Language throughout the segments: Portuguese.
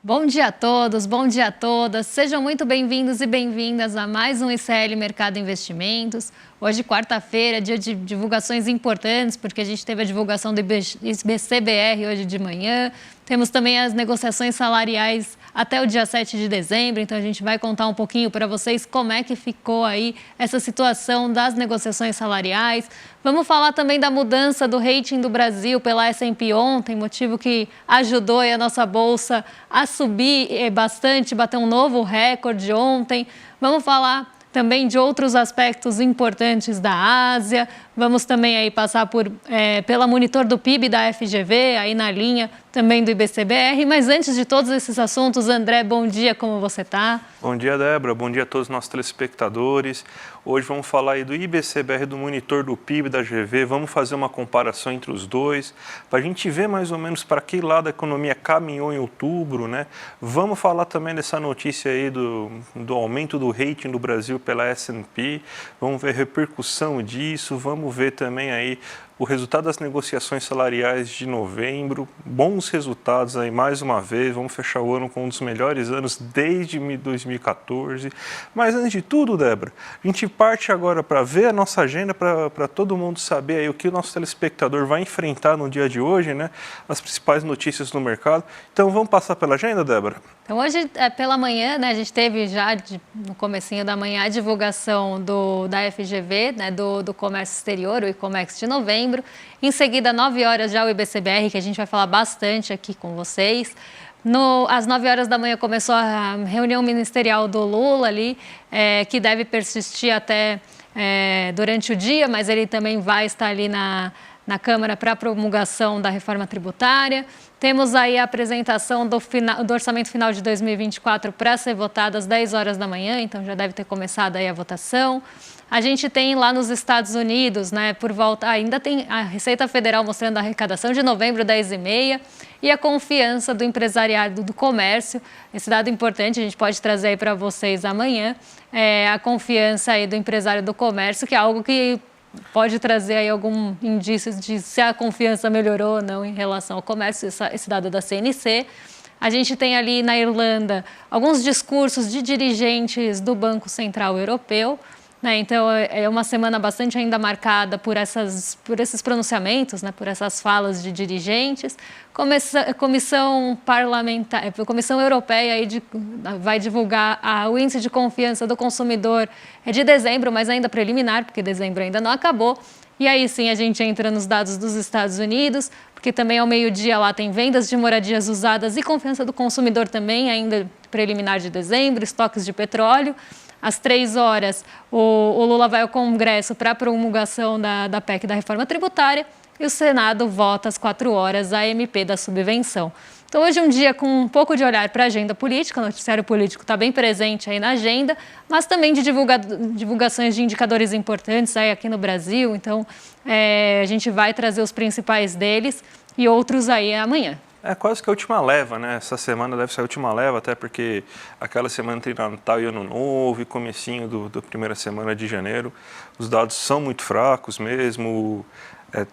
Bom dia a todos, bom dia a todas. Sejam muito bem-vindos e bem-vindas a mais um ICL Mercado Investimentos. Hoje, quarta-feira, dia de divulgações importantes, porque a gente teve a divulgação do IBCBR hoje de manhã. Temos também as negociações salariais até o dia 7 de dezembro, então a gente vai contar um pouquinho para vocês como é que ficou aí essa situação das negociações salariais. Vamos falar também da mudança do rating do Brasil pela S&P ontem, motivo que ajudou a nossa bolsa a subir bastante, bater um novo recorde ontem. Vamos falar também de outros aspectos importantes da Ásia. Vamos também aí passar pela monitor do PIB da FGV, aí na linha também do IBCBR. Mas antes de todos esses assuntos, André, bom dia, como você está? Bom dia, Débora. Bom dia a todos os nossos telespectadores. Hoje vamos falar aí do IBCBR, do monitor do PIB da GV. Vamos fazer uma comparação entre os dois, para a gente ver mais ou menos para que lado a economia caminhou em outubro, né? Vamos falar também dessa notícia aí do aumento do rating do Brasil pela S&P. Vamos ver a repercussão disso. Vamos ver também aí o resultado das negociações salariais de novembro, bons resultados aí mais uma vez, vamos fechar o ano com um dos melhores anos desde 2014. Mas antes de tudo, Débora, a gente parte agora para ver a nossa agenda, para todo mundo saber aí o que o nosso telespectador vai enfrentar no dia de hoje, né? As principais notícias do mercado. Então vamos passar pela agenda, Débora? Então hoje, pela manhã, né, a gente teve já no comecinho da manhã a divulgação da FGV, né, do comércio exterior, o e-commerce de novembro. Em seguida, 9 horas já o IBCBR, que a gente vai falar bastante aqui com vocês. Às 9 horas da manhã começou a reunião ministerial do Lula ali, que deve persistir até durante o dia, mas ele também vai estar ali na Câmara para a promulgação da reforma tributária. Temos aí a apresentação do orçamento final de 2024 para ser votado às 10 horas da manhã, então já deve ter começado aí a votação. A gente tem lá nos Estados Unidos, né, por volta, ainda tem a Receita Federal mostrando a arrecadação de novembro, 10,5, e a confiança do empresariado do comércio. Esse dado importante a gente pode trazer aí para vocês amanhã, a confiança aí do empresário do comércio, que é algo que pode trazer aí algum indício de se a confiança melhorou ou não em relação ao comércio, esse dado da CNC. A gente tem ali na Irlanda alguns discursos de dirigentes do Banco Central Europeu, né? Então é uma semana bastante ainda marcada por esses pronunciamentos, né? Por essas falas de dirigentes. Comissão parlamentar, a Comissão Europeia aí vai divulgar o índice de confiança do consumidor de dezembro, mas ainda preliminar, porque dezembro ainda não acabou. E aí sim a gente entra nos dados dos Estados Unidos, porque também ao meio-dia lá tem vendas de moradias usadas e confiança do consumidor também, ainda preliminar de dezembro, estoques de petróleo. Às 3 horas, o Lula vai ao Congresso para a promulgação da PEC da reforma tributária e o Senado vota às 4 horas a MP da subvenção. Então, hoje é um dia com um pouco de olhar para a agenda política, o noticiário político está bem presente aí na agenda, mas também de divulgações de indicadores importantes aí aqui no Brasil. Então, a gente vai trazer os principais deles e outros aí amanhã. É quase que a última leva, né? Essa semana deve ser a última leva, até porque aquela semana entre Natal e Ano Novo e comecinho da primeira semana de janeiro, os dados são muito fracos mesmo.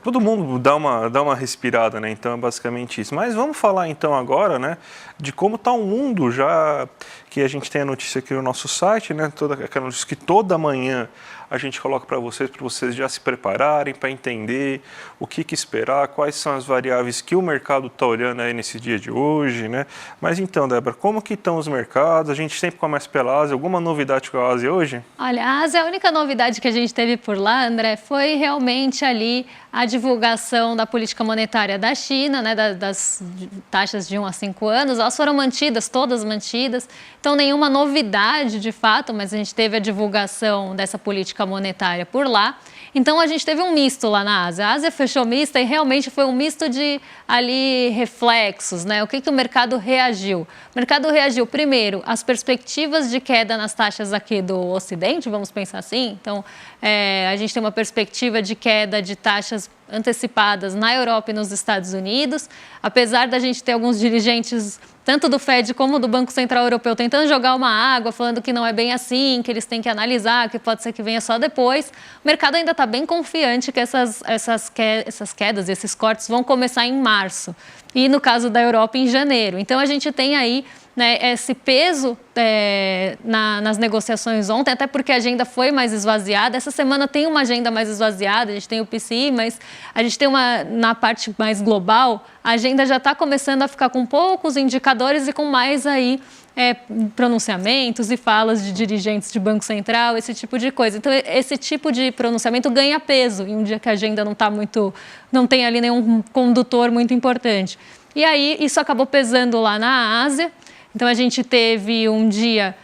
Todo mundo dá uma respirada, né? Então é basicamente isso. Mas vamos falar então agora, né, de como está o mundo, já que a gente tem a notícia aqui no nosso site, né? Aquela notícia que toda manhã a gente coloca para vocês já se prepararem, para entender o que esperar, quais são as variáveis que o mercado está olhando aí nesse dia de hoje, né? Mas então, Débora, como que estão os mercados? A gente sempre começa pela Ásia. Alguma novidade com a Ásia hoje? Olha, a Ásia, a única novidade que a gente teve por lá, André, foi realmente ali a divulgação da política monetária da China, né, das taxas de 1 a 5 anos. Elas foram mantidas, todas mantidas. Então, nenhuma novidade de fato, mas a gente teve a divulgação dessa política monetária por lá. Então, a gente teve um misto lá na Ásia. A Ásia fechou mista e realmente foi um misto de ali reflexos, né? O que o mercado reagiu? O mercado reagiu, primeiro, às perspectivas de queda nas taxas aqui do Ocidente, vamos pensar assim. Então, a gente tem uma perspectiva de queda de taxas antecipadas na Europa e nos Estados Unidos. Apesar da gente ter alguns dirigentes tanto do Fed como do Banco Central Europeu, tentando jogar uma água, falando que não é bem assim, que eles têm que analisar, que pode ser que venha só depois. O mercado ainda está bem confiante que essas quedas, esses cortes vão começar em março. E no caso da Europa, em janeiro. Então, a gente tem aí, né, esse peso nas negociações ontem, até porque a agenda foi mais esvaziada. Essa semana tem uma agenda mais esvaziada, a gente tem o PCI, mas a gente tem na parte mais global, a agenda já está começando a ficar com poucos indicadores e com mais aí pronunciamentos e falas de dirigentes de Banco Central, esse tipo de coisa. Então, esse tipo de pronunciamento ganha peso em um dia que a agenda não tem ali nenhum condutor muito importante. E aí, isso acabou pesando lá na Ásia. Então, a gente teve um dia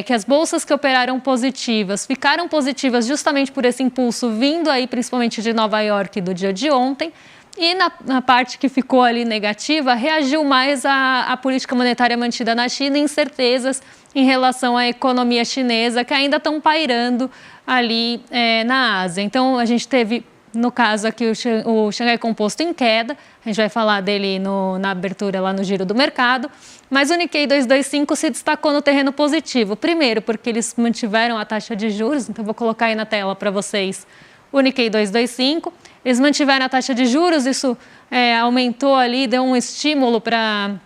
que as bolsas que operaram positivas ficaram positivas justamente por esse impulso vindo aí, principalmente de Nova York, do dia de ontem. E na parte que ficou ali negativa, reagiu mais à política monetária mantida na China e incertezas em relação à economia chinesa, que ainda estão pairando ali na Ásia. Então, a gente teve, no caso aqui, o Xangai Composto em queda, a gente vai falar dele na abertura lá no giro do mercado, mas o Nikkei 225 se destacou no terreno positivo. Primeiro, porque eles mantiveram a taxa de juros, então vou colocar aí na tela para vocês o Nikkei 225, eles mantiveram a taxa de juros, isso aumentou ali, deu um estímulo para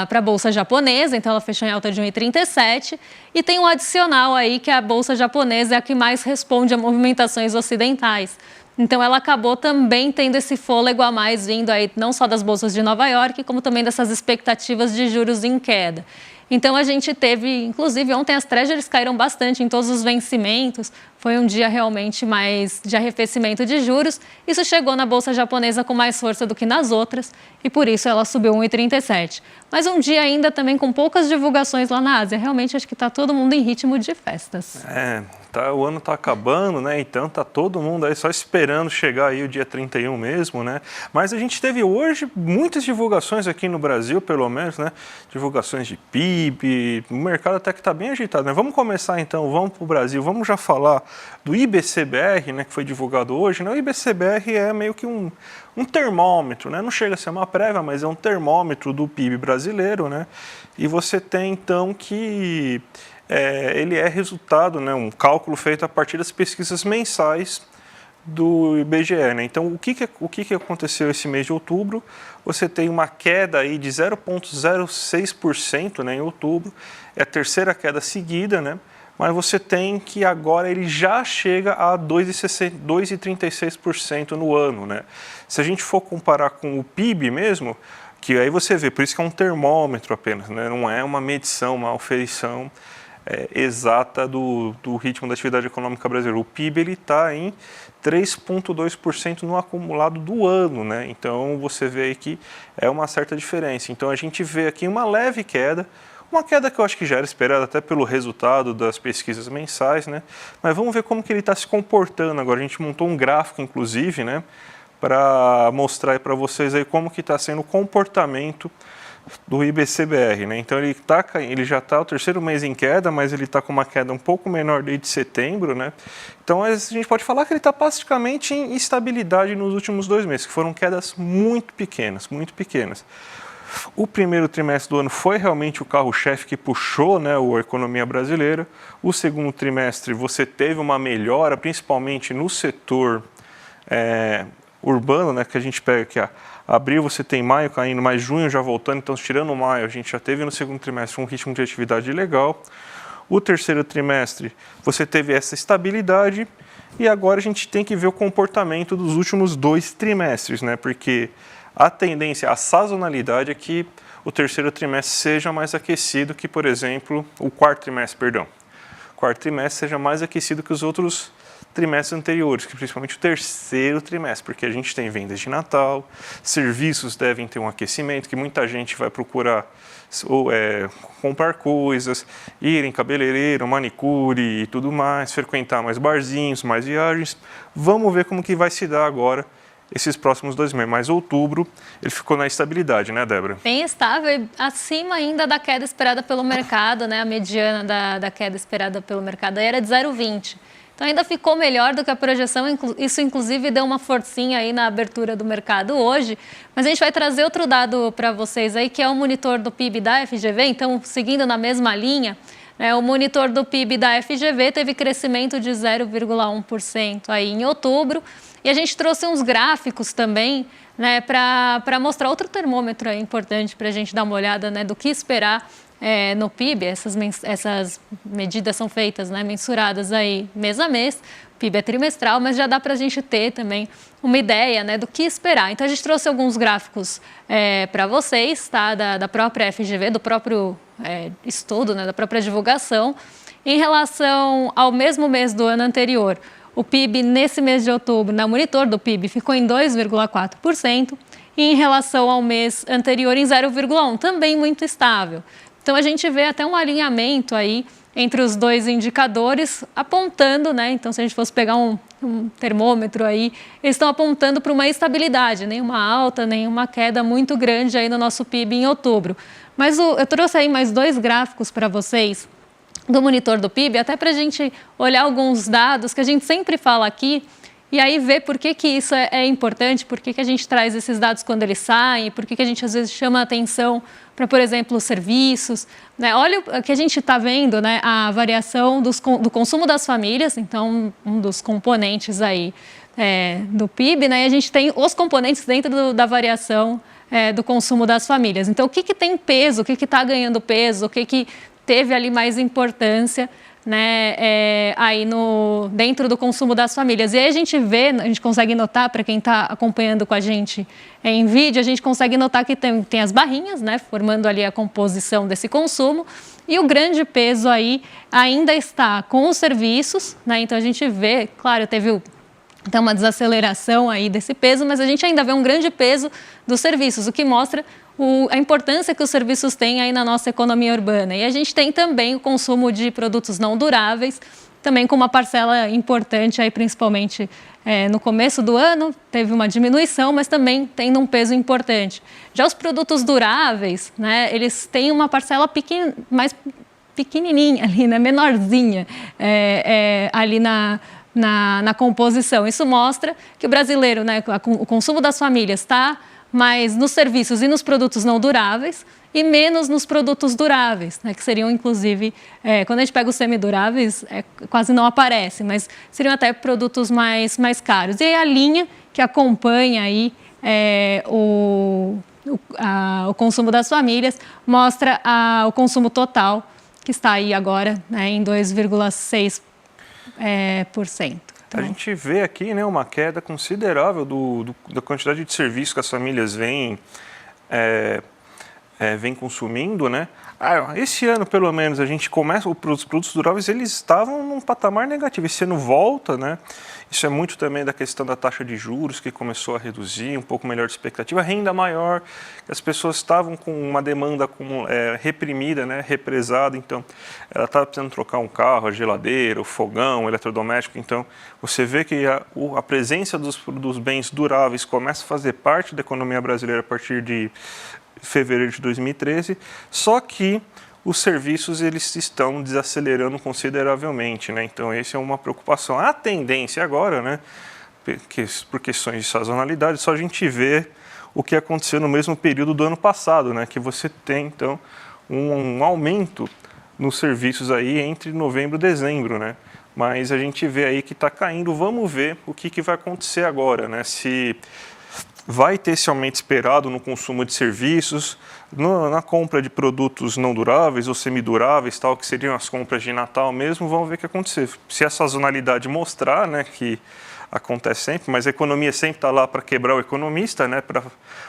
a Bolsa japonesa, então ela fechou em alta de 1,37, e tem um adicional aí que a Bolsa japonesa é a que mais responde a movimentações ocidentais. Então ela acabou também tendo esse fôlego a mais vindo aí não só das bolsas de Nova York, como também dessas expectativas de juros em queda. Então a gente teve, inclusive ontem as treasuries caíram bastante em todos os vencimentos, foi um dia realmente mais de arrefecimento de juros. Isso chegou na bolsa japonesa com mais força do que nas outras e por isso ela subiu 1,37. Mas um dia ainda também com poucas divulgações lá na Ásia, realmente acho que está todo mundo em ritmo de festas. O ano está acabando, né? Então tá todo mundo aí só esperando chegar aí o dia 31 mesmo, né? Mas a gente teve hoje muitas divulgações aqui no Brasil, pelo menos, né? Divulgações de PIB, o mercado até que está bem agitado, né? Vamos começar então, vamos para o Brasil, vamos já falar do IBCBR, né? Que foi divulgado hoje, né? O IBCBR é meio que um termômetro, né? Não chega a ser uma prévia, mas é um termômetro do PIB brasileiro, né? E você tem então que ele é resultado, né, um cálculo feito a partir das pesquisas mensais do IBGE. Né? Então, o que aconteceu esse mês de outubro? Você tem uma queda aí de 0,06%, né, em outubro, é a terceira queda seguida, né? Mas você tem que agora ele já chega a 2,36% no ano. Né? Se a gente for comparar com o PIB mesmo, que aí você vê, por isso que é um termômetro apenas, né? Não é uma medição, uma aferição exata do ritmo da atividade econômica brasileira. O PIB está em 3,2% no acumulado do ano, né? Então você vê aí que é uma certa diferença. Então a gente vê aqui uma leve queda, uma queda que eu acho que já era esperada até pelo resultado das pesquisas mensais, né? Mas vamos ver como que ele está se comportando agora. A gente montou um gráfico, inclusive, né, para mostrar para vocês aí como que está sendo o comportamento do IBCBR, né? Então ele já está o terceiro mês em queda, mas ele está com uma queda um pouco menor desde setembro, né? Então a gente pode falar que ele está praticamente em estabilidade nos últimos 2 meses, que foram quedas muito pequenas, muito pequenas. O primeiro trimestre do ano foi realmente o carro-chefe que puxou, né, a economia brasileira. O segundo trimestre você teve uma melhora, principalmente no setor urbano, né, que a gente pega aqui, abril você tem maio caindo, mas junho já voltando, então tirando maio, a gente já teve no segundo trimestre um ritmo de atividade legal. O terceiro trimestre você teve essa estabilidade e agora a gente tem que ver o comportamento dos últimos 2 trimestres, né? Porque a tendência, a sazonalidade é que o terceiro trimestre seja mais aquecido que, por exemplo, o quarto trimestre seja mais aquecido que os outros trimestres anteriores, que principalmente o terceiro trimestre, porque a gente tem vendas de Natal, serviços devem ter um aquecimento, que muita gente vai procurar comprar coisas, ir em cabeleireiro, manicure e tudo mais, frequentar mais barzinhos, mais viagens. Vamos ver como que vai se dar agora esses próximos 2 meses. Mas outubro ele ficou na estabilidade, né, Débora? Bem estável, acima ainda da queda esperada pelo mercado, né? A mediana da queda esperada pelo mercado era de 0,20. Então Então ainda ficou melhor do que a projeção, isso inclusive deu uma forcinha aí na abertura do mercado hoje, mas a gente vai trazer outro dado para vocês aí, que é o monitor do PIB da FGV, então seguindo na mesma linha, o monitor do PIB da FGV teve crescimento de 0,1% aí em outubro, e a gente trouxe uns gráficos também, né, para mostrar outro termômetro aí importante para a gente dar uma olhada, né, do que esperar no PIB. Essas medidas são feitas, né, mensuradas aí mês a mês, o PIB é trimestral, mas já dá para a gente ter também uma ideia, né, do que esperar. Então a gente trouxe alguns gráficos para vocês, tá, da própria FGV, do próprio estudo, né, da própria divulgação, em relação ao mesmo mês do ano anterior. O PIB nesse mês de outubro, no monitor do PIB, ficou em 2,4%, e em relação ao mês anterior em 0,1%, também muito estável. Então a gente vê até um alinhamento aí entre os dois indicadores, apontando, né? Então se a gente fosse pegar um termômetro aí, eles estão apontando para uma estabilidade, nenhuma alta, nenhuma queda muito grande aí no nosso PIB em outubro. Mas eu trouxe aí mais dois gráficos para vocês do monitor do PIB, até para a gente olhar alguns dados que a gente sempre fala aqui, e aí ver por que isso é importante, por que a gente traz esses dados quando eles saem, por que a gente às vezes chama a atenção para, por exemplo, os serviços. Né? Olha o que a gente está vendo, né? A variação do consumo das famílias, então um dos componentes aí do PIB, né? E a gente tem os componentes dentro da variação do consumo das famílias. Então, o que tem peso, o que está ganhando peso, o que teve ali mais importância, né, aí dentro do consumo das famílias. E aí a gente consegue notar, para quem está acompanhando com a gente em vídeo, a gente consegue notar que tem as barrinhas, né, formando ali a composição desse consumo, e o grande peso aí ainda está com os serviços, né, então a gente vê, claro, teve uma desaceleração aí desse peso, mas a gente ainda vê um grande peso dos serviços, o que mostra a importância que os serviços têm aí na nossa economia urbana. E a gente tem também o consumo de produtos não duráveis, também com uma parcela importante, aí, principalmente no começo do ano, teve uma diminuição, mas também tendo um peso importante. Já os produtos duráveis, né, eles têm uma parcela mais pequenininha, ali, né, menorzinha, ali na composição. Isso mostra que o brasileiro, né, o consumo das famílias está mais nos serviços e nos produtos não duráveis e menos nos produtos duráveis, né, que seriam, inclusive, quando a gente pega os semiduráveis, quase não aparece, mas seriam até produtos mais caros. E aí a linha que acompanha aí, o consumo das famílias mostra o consumo total, que está aí agora, né, em 2,6%. A gente vê aqui, né, uma queda considerável da quantidade de serviços que as famílias vêm consumindo, né? Esse ano, pelo menos, a gente começa, os produtos duráveis, eles estavam num patamar negativo. Esse ano volta, né? Isso é muito também da questão da taxa de juros, que começou a reduzir, um pouco melhor de expectativa, renda maior, as pessoas estavam com uma demanda reprimida, né? Represada, então ela estava precisando trocar um carro, a geladeira, o fogão, o eletrodoméstico, então você vê que a presença dos bens duráveis começa a fazer parte da economia brasileira a partir de fevereiro de 2013, só que os serviços eles estão desacelerando consideravelmente, né? Então, essa é uma preocupação. A tendência agora, né, por questões de sazonalidade, só a gente vê o que aconteceu no mesmo período do ano passado, né, que você tem, então, um aumento nos serviços aí entre novembro e dezembro, né? Mas a gente vê aí que está caindo. Vamos ver o que vai acontecer agora, né? Se vai ter esse aumento esperado no consumo de serviços, na compra de produtos não duráveis ou semiduráveis, tal, que seriam as compras de Natal mesmo, vamos ver o que acontecer. Se a sazonalidade mostrar, né, que acontece sempre, mas a economia sempre está lá para quebrar o economista, né, para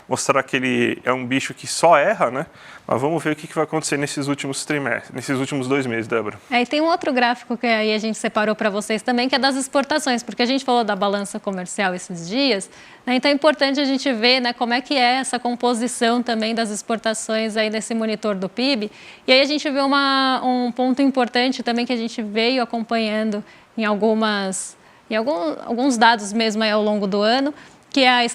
mostrar que ele é um bicho que só erra, né? Mas vamos ver o que vai acontecer nesses últimos trimestres, nesses últimos 2 meses, Débora. E tem um outro gráfico que aí a gente separou para vocês também, que é das exportações, porque a gente falou da balança comercial esses dias, né? Então é importante a gente ver, né, como é que é essa composição também das exportações aí nesse monitor do PIB. E aí a gente vê um ponto importante também que a gente veio acompanhando em alguns dados mesmo aí ao longo do ano, que é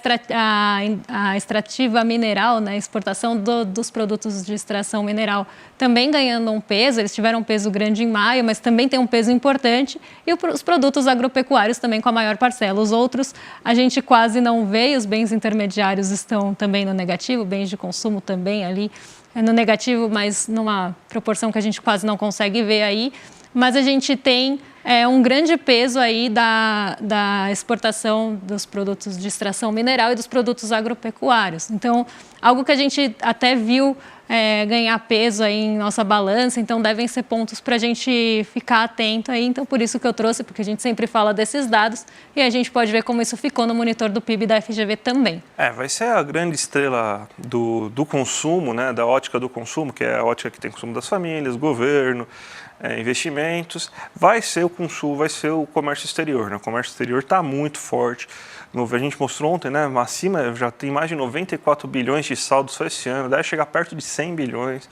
a extrativa mineral, né, a exportação dos produtos de extração mineral, também ganhando um peso. Eles tiveram um peso grande em maio, mas também tem um peso importante. E os produtos agropecuários também com a maior parcela. Os outros a gente quase não vê, e os bens intermediários estão também no negativo, bens de consumo também ali no negativo, mas numa proporção que a gente quase não consegue ver aí. Mas a gente tem um grande peso aí da exportação dos produtos de extração mineral e dos produtos agropecuários. Então, algo que a gente até viu ganhar peso aí em nossa balança, então devem ser pontos para a gente ficar atento aí. Então, por isso que eu trouxe, porque a gente sempre fala desses dados e a gente pode ver como isso ficou no monitor do PIB da FGV também. Vai ser a grande estrela do consumo, né, da ótica do consumo, que é a ótica que tem consumo das famílias, governo, investimentos. Vai ser o consumo, vai ser o comércio exterior, né? O comércio exterior está muito forte. A gente mostrou ontem, né, acima, já tem mais de 94 bilhões de saldo só esse ano, deve chegar perto de 100 bilhões,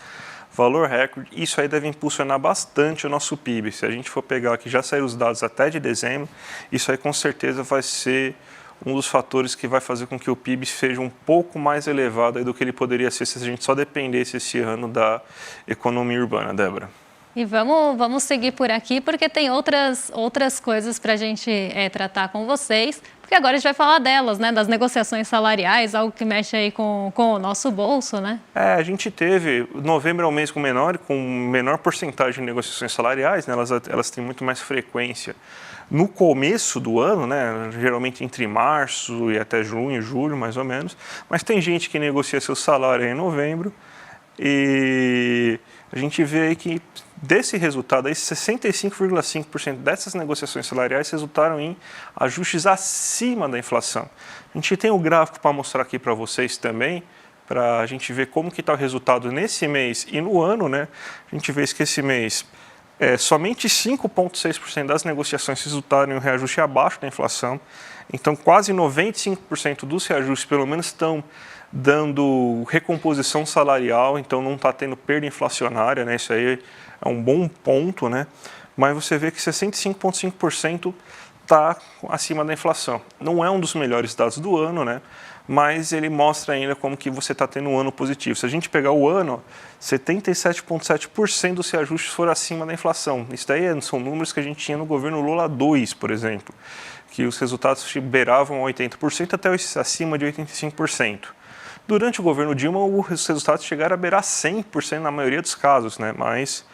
valor recorde. Isso aí deve impulsionar bastante o nosso PIB. Se a gente for pegar aqui, já saíram os dados até de dezembro, isso aí com certeza vai ser um dos fatores que vai fazer com que o PIB seja um pouco mais elevado aí do que ele poderia ser se a gente só dependesse esse ano da economia urbana, Débora. E vamos seguir por aqui, porque tem outras coisas para a gente tratar com vocês, porque agora a gente vai falar delas, né, das negociações salariais, algo que mexe aí com o nosso bolso, né? A gente teve, novembro é um mês com menor porcentagem de negociações salariais, né, elas têm muito mais frequência no começo do ano, né, geralmente entre março e até junho, julho, mais ou menos, mas tem gente que negocia seu salário em novembro e a gente vê aí que desse resultado, 65,5% dessas negociações salariais resultaram em ajustes acima da inflação. A gente tem o gráfico para mostrar aqui para vocês também, para a gente ver como que está o resultado nesse mês e no ano, né? A gente vê que esse mês somente 5,6% das negociações resultaram em um reajuste abaixo da inflação. Então, quase 95% dos reajustes, pelo menos, estão dando recomposição salarial, então não está tendo perda inflacionária, né? Isso aí é um bom ponto, né? Mas você vê que 65,5% está acima da inflação. Não é um dos melhores dados do ano, né? Mas ele mostra ainda como que você está tendo um ano positivo. Se a gente pegar o ano, 77,7% dos reajustes foram acima da inflação. Isso daí são números que a gente tinha no governo Lula 2, por exemplo, que os resultados beiravam 80% até acima de 85%. Durante o governo Dilma, os resultados chegaram a beirar 100% na maioria dos casos, né? Mas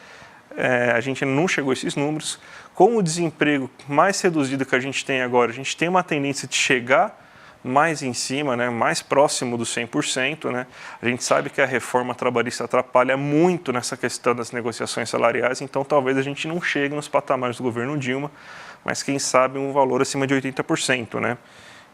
a gente não chegou a esses números. Com o desemprego mais reduzido que a gente tem agora, a gente tem uma tendência de chegar mais em cima, né? Mais próximo do 100%. Né? A gente sabe que a reforma trabalhista atrapalha muito nessa questão das negociações salariais, então talvez a gente não chegue nos patamares do governo Dilma, mas quem sabe um valor acima de 80%. Né?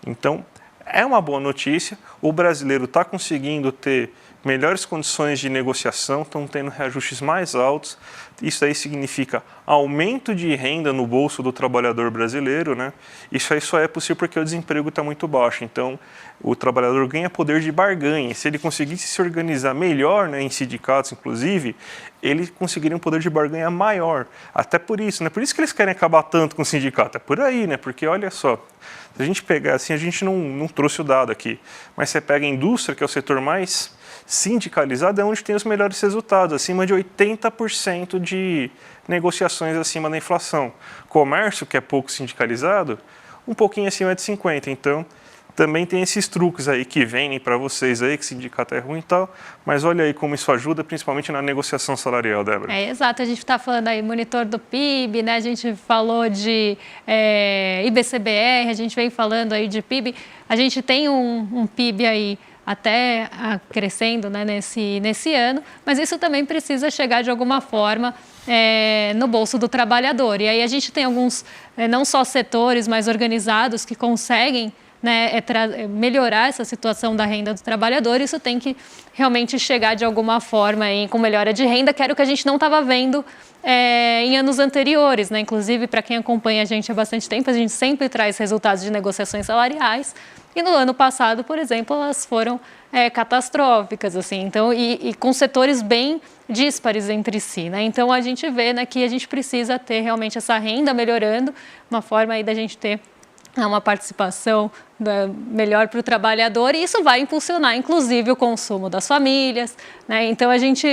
Então, é uma boa notícia, o brasileiro está conseguindo ter melhores condições de negociação, estão tendo reajustes mais altos. Isso aí significa aumento de renda no bolso do trabalhador brasileiro, né? Isso aí só é possível porque o desemprego está muito baixo. Então, o trabalhador ganha poder de barganha. Se ele conseguisse se organizar melhor, né, em sindicatos, inclusive, ele conseguiria um poder de barganha maior. Até por isso, né? Por isso que eles querem acabar tanto com o sindicato. É por aí, né? Porque, olha só, se a gente pegar, assim, a gente não trouxe o dado aqui, mas você pega a indústria, que é o setor mais sindicalizado, é onde tem os melhores resultados, acima de 80% de negociações acima da inflação. Comércio, que é pouco sindicalizado, um pouquinho acima de 50%. Então, também tem esses truques aí que vêm para vocês aí, que sindicato é ruim e tal, mas olha aí como isso ajuda, principalmente na negociação salarial, Débora. Exato, a gente está falando aí monitor do PIB, né? A gente falou de IBCBR, a gente vem falando aí de PIB, a gente tem um PIB aí até crescendo, né, nesse ano, mas isso também precisa chegar de alguma forma no bolso do trabalhador. E aí a gente tem alguns, não só setores mais organizados que conseguem, né, melhorar essa situação da renda do trabalhador. Isso tem que realmente chegar de alguma forma aí, com melhora de renda, que era o que a gente não estava vendo em anos anteriores, né? Inclusive, para quem acompanha a gente há bastante tempo, a gente sempre traz resultados de negociações salariais. E no ano passado, por exemplo, elas foram catastróficas, assim, então, e com setores bem díspares entre si, né? Então a gente vê, né, que a gente precisa ter realmente essa renda melhorando, uma forma aí da gente ter uma participação melhor para o trabalhador, e isso vai impulsionar, inclusive, o consumo das famílias, né? Então, a gente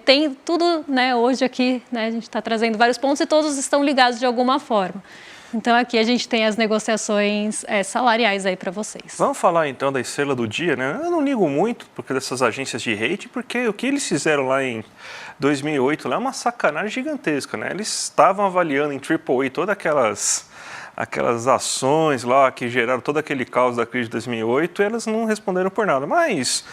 tem tudo, né, hoje aqui, né, a gente está trazendo vários pontos e todos estão ligados de alguma forma. Então, aqui a gente tem as negociações salariais aí para vocês. Vamos falar, então, da estrela do dia, né? Eu não ligo muito porque dessas agências de rating, porque o que eles fizeram lá em 2008 lá é uma sacanagem gigantesca, né? Eles estavam avaliando em AAA todas aquelas ações lá que geraram todo aquele caos da crise de 2008, e elas não responderam por nada. Mas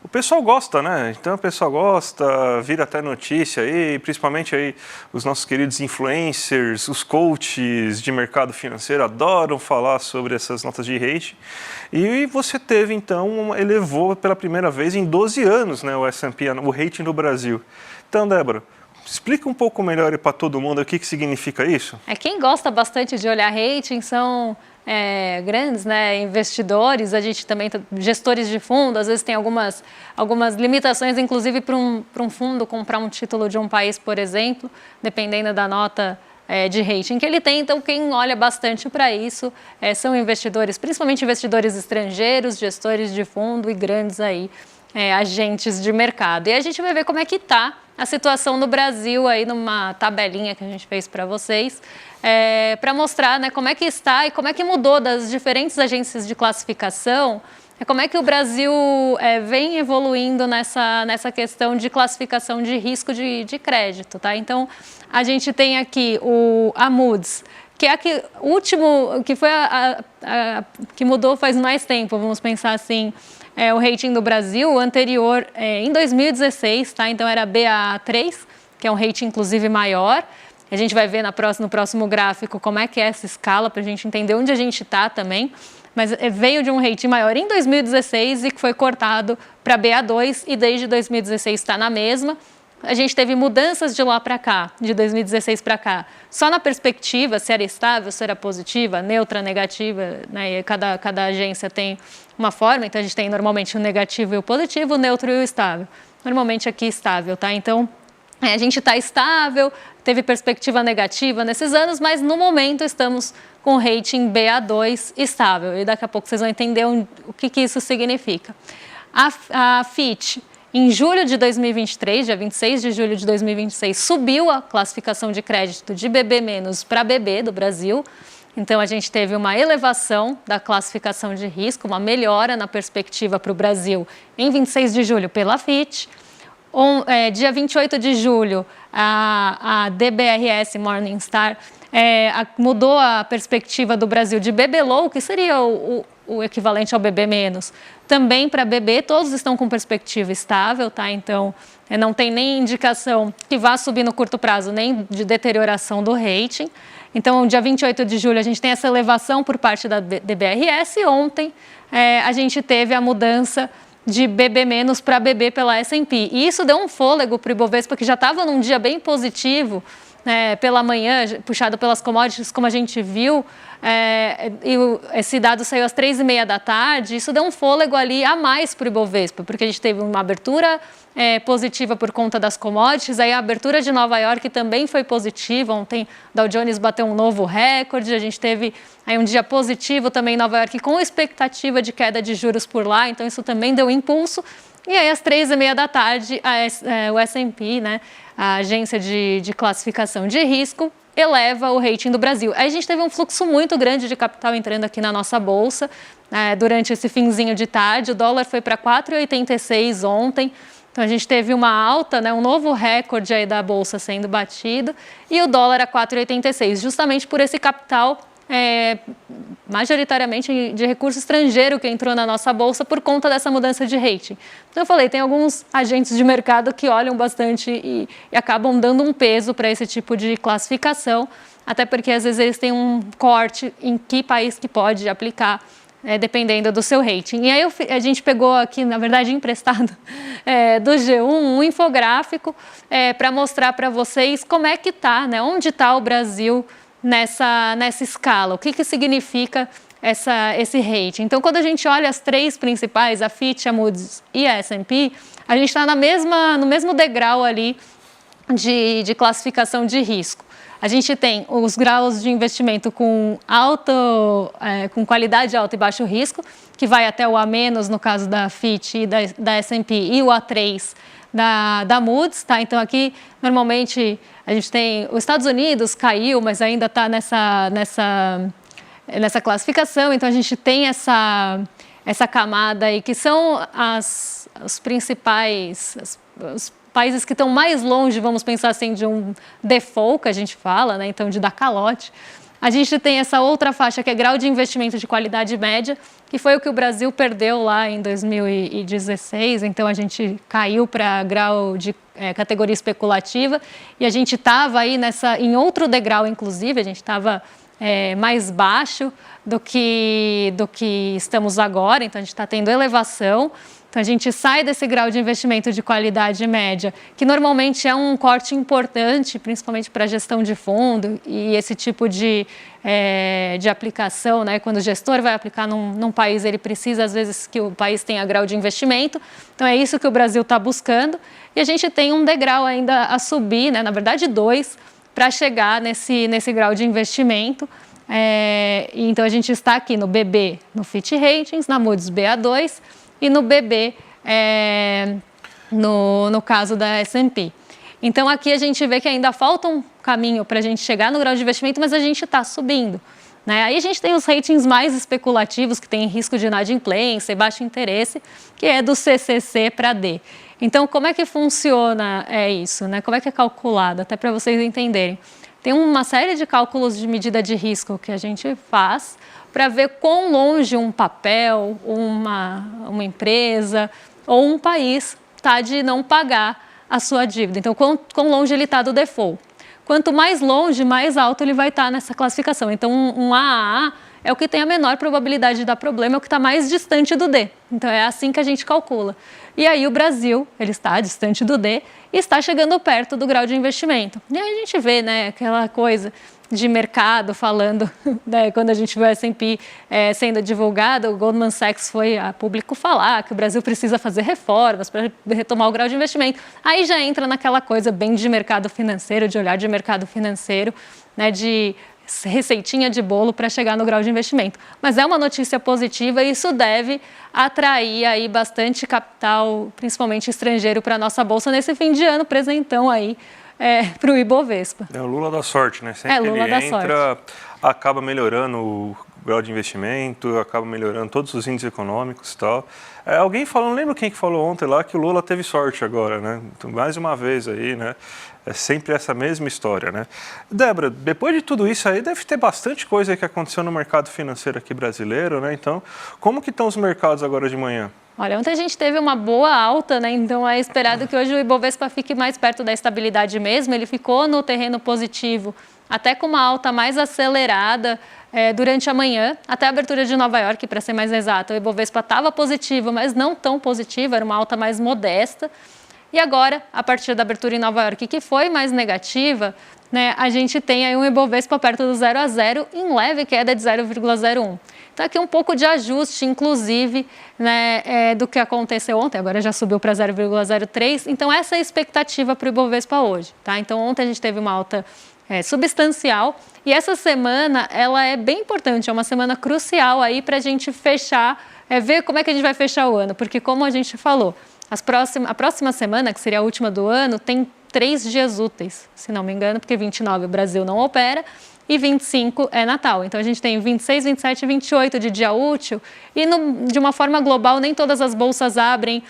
o pessoal gosta, né? Então o pessoal gosta, vira até notícia aí, principalmente aí os nossos queridos influencers, os coaches de mercado financeiro adoram falar sobre essas notas de rating. E você teve, então, elevou pela primeira vez em 12 anos, né, o S&P, o rating do Brasil. Então, Débora, explica um pouco melhor para todo mundo o que significa isso. Quem gosta bastante de olhar rating são grandes, né, investidores, a gente também, gestores de fundo, às vezes tem algumas limitações, inclusive para um fundo comprar um título de um país, por exemplo, dependendo da nota de rating que ele tem. Então, quem olha bastante para isso são investidores, principalmente investidores estrangeiros, gestores de fundo e grandes aí, agentes de mercado. E a gente vai ver como é que está a situação no Brasil aí numa tabelinha que a gente fez para vocês, para mostrar, né, como é que está e como é que mudou das diferentes agências de classificação, como é que o Brasil vem evoluindo nessa questão de classificação de risco de crédito, tá? Então, a gente tem aqui a Moody's, que é o último, que foi que mudou faz mais tempo, vamos pensar assim, o rating do Brasil, o anterior em 2016, tá? Então era Ba3, que é um rating inclusive maior. A gente vai ver no próximo gráfico como é que é essa escala, para a gente entender onde a gente está também. Mas veio de um rating maior em 2016 e que foi cortado para Ba2 e desde 2016 está na mesma. A gente teve mudanças de lá para cá, de 2016 para cá, só na perspectiva, se era estável, se era positiva, neutra, negativa, né? E cada agência tem uma forma, então a gente tem normalmente o negativo e o positivo, o neutro e o estável. Normalmente aqui estável, tá? Então, a gente está estável, teve perspectiva negativa nesses anos, mas no momento estamos com rating Ba2 estável. E daqui a pouco vocês vão entender o que isso significa. A Fitch, em julho de 2023, dia 26 de julho de 2026, subiu a classificação de crédito de BB- para BB do Brasil. Então, a gente teve uma elevação da classificação de risco, uma melhora na perspectiva para o Brasil em 26 de julho pela Fitch. Dia 28 de julho, a DBRS Morningstar mudou a perspectiva do Brasil de BB Low, que seria o equivalente ao BB-, também para BB, todos estão com perspectiva estável, tá? Então, não tem nem indicação que vá subir no curto prazo, nem de deterioração do rating. Então, dia 28 de julho, a gente tem essa elevação por parte da DBRS. Ontem, a gente teve a mudança de BB- para BB pela S&P. E isso deu um fôlego para o Ibovespa, que já estava num dia bem positivo, pela manhã, puxado pelas commodities, como a gente viu, e esse dado saiu às 3h30 da tarde, isso deu um fôlego ali a mais para o Ibovespa, porque a gente teve uma abertura positiva por conta das commodities, aí a abertura de Nova York também foi positiva, ontem Dow Jones bateu um novo recorde, a gente teve aí um dia positivo também em Nova York, com expectativa de queda de juros por lá, então isso também deu impulso. E aí, às 3h30 da tarde, o S&P, né, a agência de classificação de risco, eleva o rating do Brasil. Aí a gente teve um fluxo muito grande de capital entrando aqui na nossa bolsa durante esse finzinho de tarde. O dólar foi para 4,86 ontem. Então, a gente teve uma alta, né, um novo recorde aí da bolsa sendo batido. E o dólar a 4,86, justamente por esse capital majoritariamente de recurso estrangeiro que entrou na nossa bolsa por conta dessa mudança de rating. Então, eu falei, tem alguns agentes de mercado que olham bastante e acabam dando um peso para esse tipo de classificação, até porque às vezes eles têm um corte em que país que pode aplicar, dependendo do seu rating. E aí a gente pegou aqui, na verdade, emprestado do G1, um infográfico para mostrar para vocês como é que está, né, onde está o Brasil nessa escala, o que significa esse rating. Então, quando a gente olha as três principais, a Fitch, a Moody's e a S&P, a gente está no mesmo degrau ali de classificação de risco. a gente tem os graus de investimento com qualidade alta e baixo risco, que vai até o A- no caso da Fitch e da S&P, e o A3 da Moody's, tá? Então aqui normalmente a gente tem os Estados Unidos caiu, mas ainda está nessa classificação, então a gente tem essa camada aí que são os principais os países que estão mais longe, vamos pensar assim, de um default, que a gente fala, né? Então de dar calote. A gente tem essa outra faixa que é grau de investimento de qualidade média, que foi o que o Brasil perdeu lá em 2016, então a gente caiu para grau de categoria especulativa e a gente estava aí em outro degrau, inclusive, a gente estava mais baixo do que estamos agora, então a gente está tendo elevação. Então, a gente sai desse grau de investimento de qualidade média, que normalmente é um corte importante, principalmente para a gestão de fundo e esse tipo de aplicação, né? Quando o gestor vai aplicar num país, ele precisa, às vezes, que o país tenha grau de investimento. Então, é isso que o Brasil está buscando. E a gente tem um degrau ainda a subir, né? Na verdade, 2, para chegar nesse grau de investimento. Então, a gente está aqui no BB, no Fitch Ratings, na Moody's Ba2, e no BB, no caso da S&P. Então, aqui a gente vê que ainda falta um caminho para a gente chegar no grau de investimento, mas a gente está subindo, né? Aí a gente tem os ratings mais especulativos, que tem risco de inadimplência e baixo interesse, que é do CCC para D. Então, como é que funciona isso, né? Como é que é calculado? Até para vocês entenderem. Tem uma série de cálculos de medida de risco que a gente faz para ver quão longe um papel, uma empresa ou um país está de não pagar a sua dívida. Então, quão longe ele está do default. Quanto mais longe, mais alto ele vai estar nessa classificação. Então, um AAA é o que tem a menor probabilidade de dar problema, é o que está mais distante do D. Então, é assim que a gente calcula. E aí, o Brasil, ele está distante do D e está chegando perto do grau de investimento. E aí a gente vê, né, aquela coisa de mercado falando, né, quando a gente vê o S&P sendo divulgado, o Goldman Sachs foi a público falar que o Brasil precisa fazer reformas para retomar o grau de investimento. Aí já entra naquela coisa bem de mercado financeiro, de olhar de mercado financeiro, né, de receitinha de bolo para chegar no grau de investimento. Mas é uma notícia positiva e isso deve atrair aí bastante capital, principalmente estrangeiro, para a nossa bolsa nesse fim de ano, presentão aí para o Ibovespa. É o Lula da sorte, né? Sempre Lula ele da entra, sorte. acaba melhorando o grau de investimento, acaba melhorando todos os índices econômicos e tal. Alguém falou, não lembro quem que falou ontem lá, que o Lula teve sorte agora, né? Então, mais uma vez aí, né? É sempre essa mesma história, né? Débora, depois de tudo isso aí, deve ter bastante coisa que aconteceu no mercado financeiro aqui brasileiro, né? Então, como que estão os mercados agora de manhã? Olha, ontem a gente teve uma boa alta, né? Então é esperado que hoje o Ibovespa fique mais perto da estabilidade mesmo. Ele ficou no terreno positivo, até com uma alta mais acelerada durante a manhã, até a abertura de Nova York, para ser mais exato. O Ibovespa estava positivo, mas não tão positivo, era uma alta mais modesta. E agora, a partir da abertura em Nova York, que foi mais negativa, né, a gente tem aí um Ibovespa perto do 0 a 0, em leve queda de 0,01. Então, aqui um pouco de ajuste, inclusive, né, do que aconteceu ontem. Agora já subiu para 0,03. Então, essa é a expectativa para o Ibovespa hoje. Tá? Então, ontem a gente teve uma alta substancial. E essa semana, ela é bem importante. É uma semana crucial aí para a gente fechar, ver como é que a gente vai fechar o ano. Porque, como a gente falou, a próxima semana, que seria a última do ano, tem 3 dias úteis, se não me engano, porque 29 o Brasil não opera e 25 é Natal. Então, a gente tem 26, 27 e 28 de dia útil e, de uma forma global, nem todas as bolsas abrem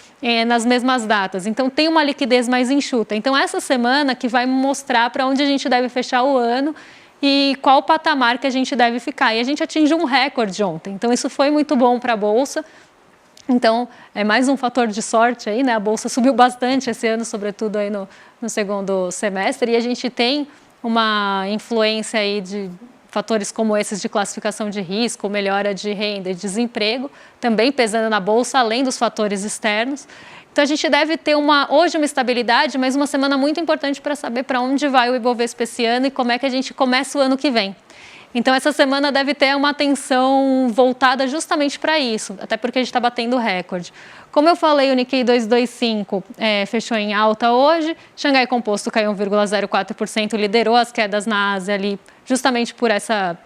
nas mesmas datas. Então, tem uma liquidez mais enxuta. Então, essa semana que vai mostrar para onde a gente deve fechar o ano e qual patamar que a gente deve ficar. E a gente atingiu um recorde ontem. Então, isso foi muito bom para a Bolsa. Então, é mais um fator de sorte aí, né? A Bolsa subiu bastante esse ano, sobretudo aí no segundo semestre, e a gente tem uma influência aí de fatores como esses de classificação de risco, melhora de renda e desemprego, também pesando na Bolsa, além dos fatores externos. Então, a gente deve ter hoje uma estabilidade, mas uma semana muito importante para saber para onde vai o Ibovespa esse ano e como é que a gente começa o ano que vem. Então, essa semana deve ter uma atenção voltada justamente para isso, até porque a gente está batendo recorde. Como eu falei, o Nikkei 225 fechou em alta hoje, Xangai Composto caiu 1,04%, liderou as quedas na Ásia ali, justamente por essa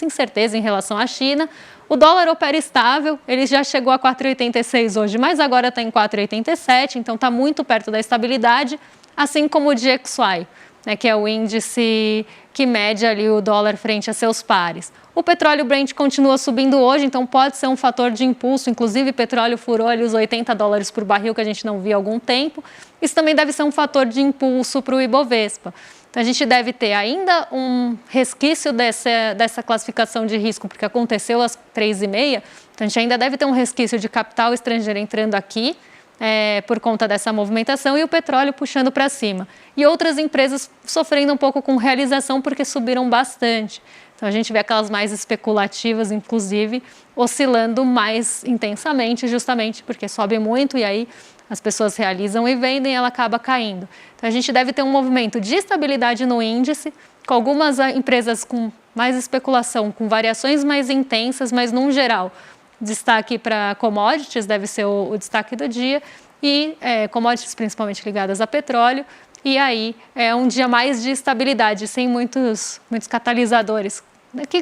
incerteza em relação à China. O dólar opera estável, ele já chegou a 4,86 hoje, mas agora está em 4,87, então está muito perto da estabilidade, assim como o DXY, que é o índice que mede ali o dólar frente a seus pares. O petróleo Brent continua subindo hoje, então pode ser um fator de impulso. Inclusive, petróleo furou ali os $80 por barril, que a gente não via há algum tempo. Isso também deve ser um fator de impulso para o Ibovespa. Então, a gente deve ter ainda um resquício dessa classificação de risco, porque aconteceu às 3h30. Então, a gente ainda deve ter um resquício de capital estrangeiro entrando aqui, por conta dessa movimentação, e o petróleo puxando para cima. E outras empresas sofrendo um pouco com realização porque subiram bastante. Então, a gente vê aquelas mais especulativas, inclusive, oscilando mais intensamente, justamente porque sobe muito e aí as pessoas realizam e vendem e ela acaba caindo. Então, a gente deve ter um movimento de estabilidade no índice, com algumas empresas com mais especulação, com variações mais intensas, mas, num geral, destaque para commodities deve ser o destaque do dia, e commodities principalmente ligadas a petróleo, e aí é um dia mais de estabilidade, sem muitos catalisadores.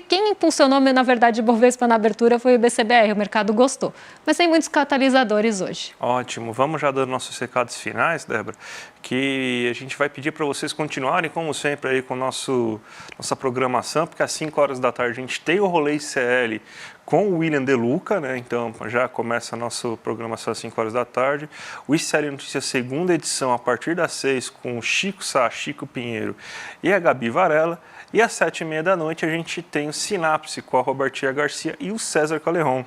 Quem impulsionou, na verdade, o Bovespa na abertura foi o IBCBR, o mercado gostou, mas sem muitos catalisadores hoje. Ótimo, vamos já dando nossos recados finais, Débora, que a gente vai pedir para vocês continuarem, como sempre, aí com nossa programação, porque às 5 horas da tarde a gente tem o Rolê ICL com o William De Luca, né? Então já começa a nossa programação às 5 horas da tarde. O ICL Notícias, segunda edição, a partir das 6, com o Chico Sá, Chico Pinheiro e a Gabi Varela. E às 7h30 da noite a gente tem o Sinapse com a Robertinha Garcia e o César Calerron.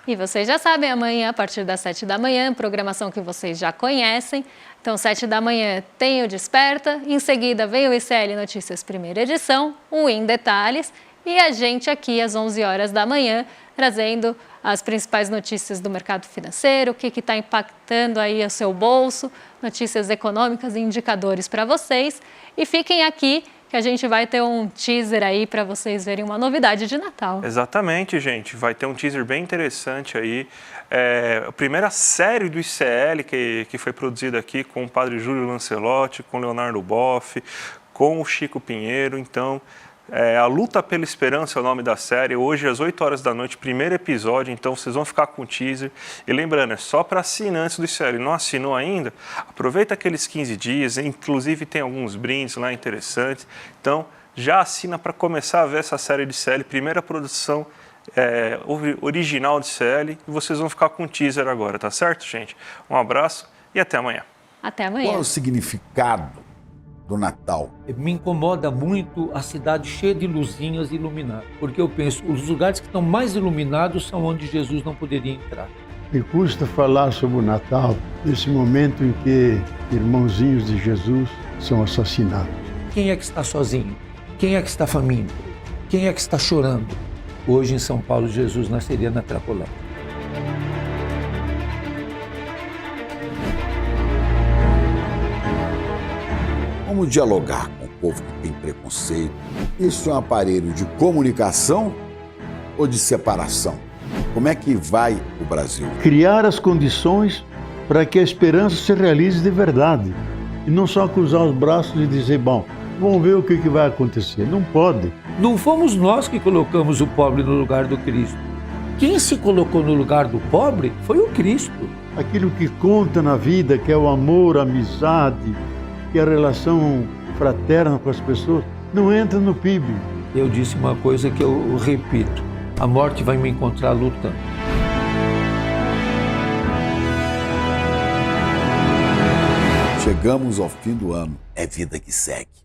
E vocês já sabem, amanhã, a partir das 7 da manhã, programação que vocês já conhecem. Então, 7 da manhã tem o Desperta, em seguida vem o ICL Notícias, primeira edição, o Em Detalhes, e a gente aqui às 11 horas da manhã, trazendo as principais notícias do mercado financeiro, o que está impactando aí o seu bolso, notícias econômicas e indicadores para vocês. E fiquem aqui, que a gente vai ter um teaser aí para vocês verem uma novidade de Natal. Exatamente, gente. Vai ter um teaser bem interessante aí. A primeira série do ICL que foi produzida aqui com o Padre Júlio Lancelotti, com o Leonardo Boff, com o Chico Pinheiro. Então, A Luta pela Esperança é o nome da série. Hoje, às 8 horas da noite, primeiro episódio. Então, vocês vão ficar com o teaser. E lembrando, é só para assinantes do ICL. Não assinou ainda? Aproveita aqueles 15 dias. Inclusive, tem alguns brindes lá interessantes. Então, já assina para começar a ver essa série de ICL. Primeira produção original de ICL. E vocês vão ficar com o teaser agora, tá certo, gente? Um abraço e até amanhã. Até amanhã. Qual é o significado do Natal? Me incomoda muito a cidade cheia de luzinhas iluminadas, porque eu penso, os lugares que estão mais iluminados são onde Jesus não poderia entrar. Me custa falar sobre o Natal, nesse momento em que irmãozinhos de Jesus são assassinados. Quem é que está sozinho? Quem é que está faminto? Quem é que está chorando? Hoje em São Paulo, Jesus nasceria na Cracolândia. Como dialogar com o povo que tem preconceito? Isso é um aparelho de comunicação ou de separação? Como é que vai o Brasil? Criar as condições para que a esperança se realize de verdade. E não só cruzar os braços e dizer, bom, vamos ver o que vai acontecer. Não pode. Não fomos nós que colocamos o pobre no lugar do Cristo. Quem se colocou no lugar do pobre foi o Cristo. Aquilo que conta na vida, que é o amor, a amizade, que é a relação fraterna com as pessoas, não entra no PIB. Eu disse uma coisa que eu repito, a morte vai me encontrar lutando. Chegamos ao fim do ano, é vida que segue.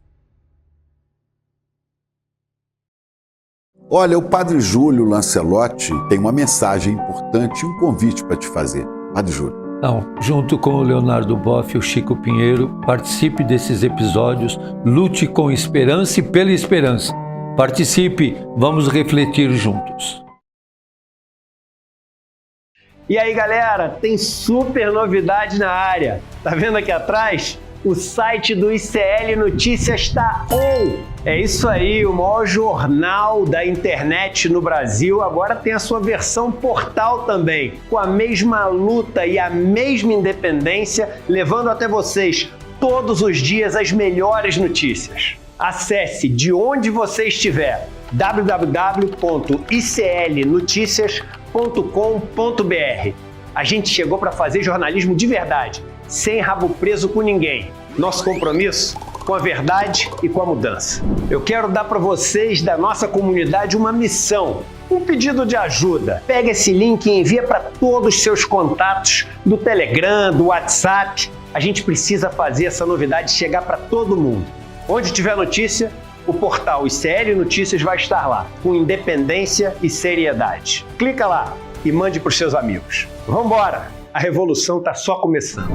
Olha, o Padre Júlio Lancelotti tem uma mensagem importante e um convite para te fazer. Padre Júlio. Não, junto com o Leonardo Boff e o Chico Pinheiro, participe desses episódios, lute com esperança e pela esperança. Participe, vamos refletir juntos. E aí, galera, tem super novidade na área. Tá vendo aqui atrás? O site do ICL Notícias está on! É isso aí, o maior jornal da internet no Brasil agora tem a sua versão portal também, com a mesma luta e a mesma independência, levando até vocês todos os dias as melhores notícias. Acesse de onde você estiver, www.iclnoticias.com.br. A gente chegou para fazer jornalismo de verdade, sem rabo preso com ninguém. Nosso compromisso com a verdade e com a mudança. Eu quero dar para vocês da nossa comunidade uma missão, um pedido de ajuda. Pega esse link e envia para todos os seus contatos do Telegram, do WhatsApp. A gente precisa fazer essa novidade chegar para todo mundo. Onde tiver notícia, o portal ICL Notícias vai estar lá, com independência e seriedade. Clica lá e mande para os seus amigos. Vambora! A revolução está só começando.